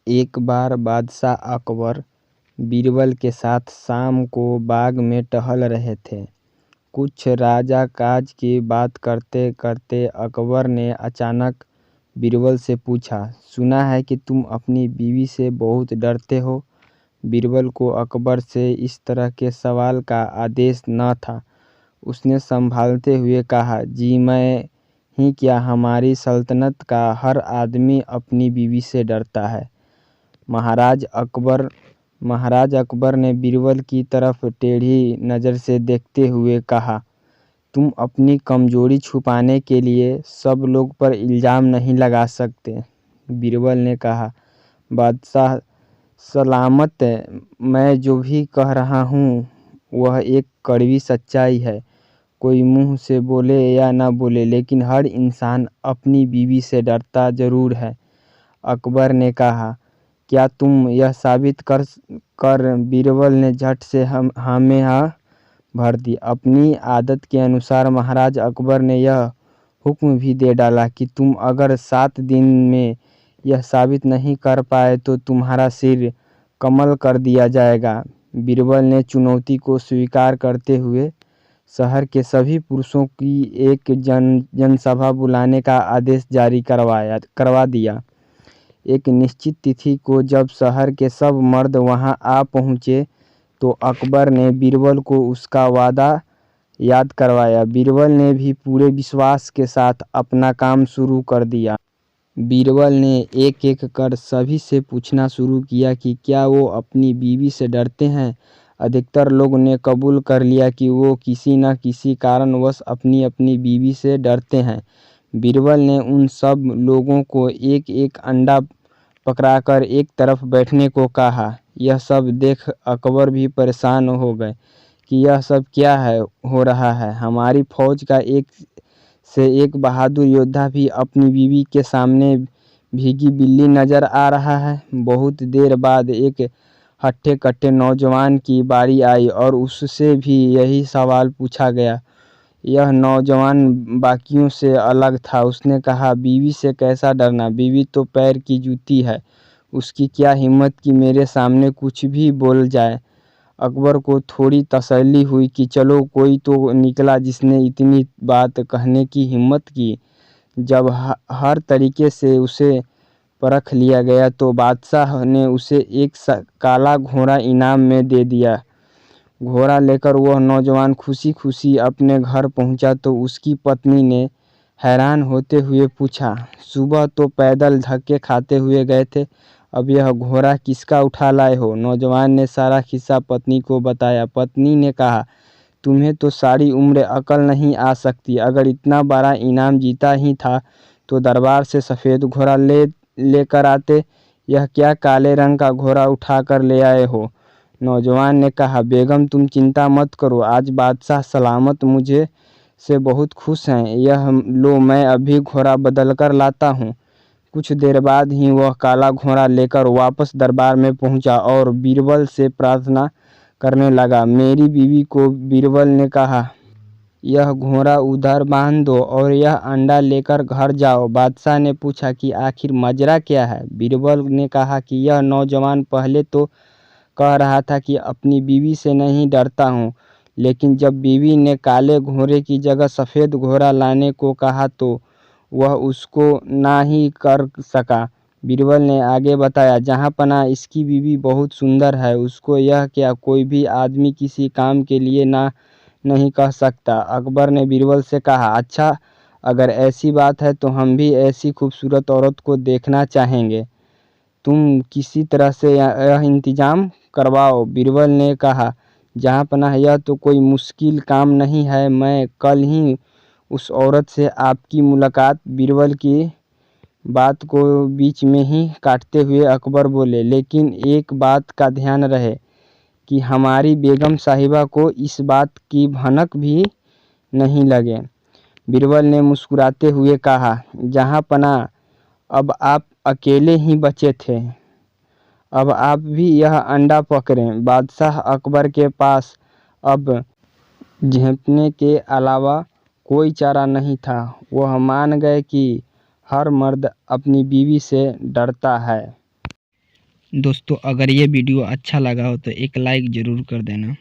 एक बार बादशाह अकबर बीरबल के साथ शाम को बाग में टहल रहे थे। कुछ राजा काज की बात करते करते अकबर ने अचानक बीरबल से पूछा, सुना है कि तुम अपनी बीवी से बहुत डरते हो। बीरबल को अकबर से इस तरह के सवाल का आदेश न था। उसने संभालते हुए कहा, जी मैं ही क्या, हमारी सल्तनत का हर आदमी अपनी बीवी से डरता है। महाराज अकबर ने बीरबल की तरफ टेढ़ी नज़र से देखते हुए कहा, तुम अपनी कमजोरी छुपाने के लिए सब लोग पर इल्ज़ाम नहीं लगा सकते। बीरबल ने कहा, बादशाह सलामत, मैं जो भी कह रहा हूँ वह एक कड़वी सच्चाई है। कोई मुंह से बोले या ना बोले, लेकिन हर इंसान अपनी बीवी से डरता जरूर है। अकबर ने कहा, क्या तुम यह साबित कर बीरबल ने झट से हाँ में हाँ भर दी। अपनी आदत के अनुसार महाराज अकबर ने यह हुक्म भी दे डाला कि तुम अगर 7 दिन में यह साबित नहीं कर पाए तो तुम्हारा सिर कमल कर दिया जाएगा। बीरबल ने चुनौती को स्वीकार करते हुए शहर के सभी पुरुषों की एक जनसभा बुलाने का आदेश जारी करवा दिया। एक निश्चित तिथि को जब शहर के सब मर्द वहां आ पहुंचे तो अकबर ने बीरबल को उसका वादा याद करवाया। बीरबल ने भी पूरे विश्वास के साथ अपना काम शुरू कर दिया। बीरबल ने एक एक कर सभी से पूछना शुरू किया कि क्या वो अपनी बीवी से डरते हैं। अधिकतर लोग ने कबूल कर लिया कि वो किसी न किसी कारणवश अपनी अपनी बीवी से डरते हैं। बीरबल ने उन सब लोगों को एक एक अंडा पकड़ाकर एक तरफ बैठने को कहा। यह सब देख अकबर भी परेशान हो गए कि यह सब क्या हो रहा है। हमारी फौज का एक से एक बहादुर योद्धा भी अपनी बीवी के सामने भीगी बिल्ली नजर आ रहा है। बहुत देर बाद एक हट्टे कट्टे नौजवान की बारी आई और उससे भी यही सवाल पूछा गया। यह नौजवान बाकियों से अलग था। उसने कहा, बीवी से कैसा डरना, बीवी तो पैर की जूती है, उसकी क्या हिम्मत कि मेरे सामने कुछ भी बोल जाए। अकबर को थोड़ी तसल्ली हुई कि चलो कोई तो निकला जिसने इतनी बात कहने की हिम्मत की। जब हर तरीके से उसे परख लिया गया तो बादशाह ने उसे एक काला घोड़ा इनाम में दे दिया। घोड़ा लेकर वह नौजवान खुशी खुशी अपने घर पहुंचा तो उसकी पत्नी ने हैरान होते हुए पूछा, सुबह तो पैदल धक्के खाते हुए गए थे, अब यह घोड़ा किसका उठा लाए हो। नौजवान ने सारा किस्सा पत्नी को बताया। पत्नी ने कहा, तुम्हें तो सारी उम्र अकल नहीं आ सकती। अगर इतना बड़ा इनाम जीता ही था तो दरबार से सफ़ेद घोड़ा लेकर आते। यह क्या काले रंग का घोड़ा उठा कर ले आए हो। नौजवान ने कहा, बेगम तुम चिंता मत करो, आज बादशाह सलामत मुझे से बहुत खुश हैं। यह लो, मैं अभी घोड़ा बदल कर लाता हूँ। कुछ देर बाद ही वह काला घोड़ा लेकर वापस दरबार में पहुंचा और बीरबल से प्रार्थना करने लगा। मेरी बीवी को बीरबल ने कहा, यह घोड़ा उधर बांध दो और यह अंडा लेकर घर जाओ। बादशाह ने पूछा कि आखिर माजरा क्या है। बीरबल ने कहा कि यह नौजवान पहले तो कह रहा था कि अपनी बीवी से नहीं डरता हूँ, लेकिन जब बीवी ने काले घोड़े की जगह सफ़ेद घोड़ा लाने को कहा तो वह उसको ना ही कर सका। बीरबल ने आगे बताया, जहाँ पना इसकी बीवी बहुत सुंदर है, उसको यह क्या कोई भी आदमी किसी काम के लिए ना नहीं कह सकता। अकबर ने बीरबल से कहा, अच्छा अगर ऐसी बात है तो हम भी ऐसी खूबसूरत औरत को देखना चाहेंगे। तुम किसी तरह से यह इंतजाम करवाओ। बीरबल ने कहा, जहाँ पनाह यह तो कोई मुश्किल काम नहीं है, मैं कल ही उस औरत से आपकी मुलाकात। बीरबल की बात को बीच में ही काटते हुए अकबर बोले, लेकिन एक बात का ध्यान रहे कि हमारी बेगम साहिबा को इस बात की भनक भी नहीं लगे। बीरबल ने मुस्कुराते हुए कहा, जहाँ पना अब आप अकेले ही बचे थे, अब आप भी यह अंडा पकड़ें। बादशाह अकबर के पास अब झेपने के अलावा कोई चारा नहीं था। वह मान गए कि हर मर्द अपनी बीवी से डरता है। दोस्तों अगर ये वीडियो अच्छा लगा हो तो एक लाइक ज़रूर कर देना।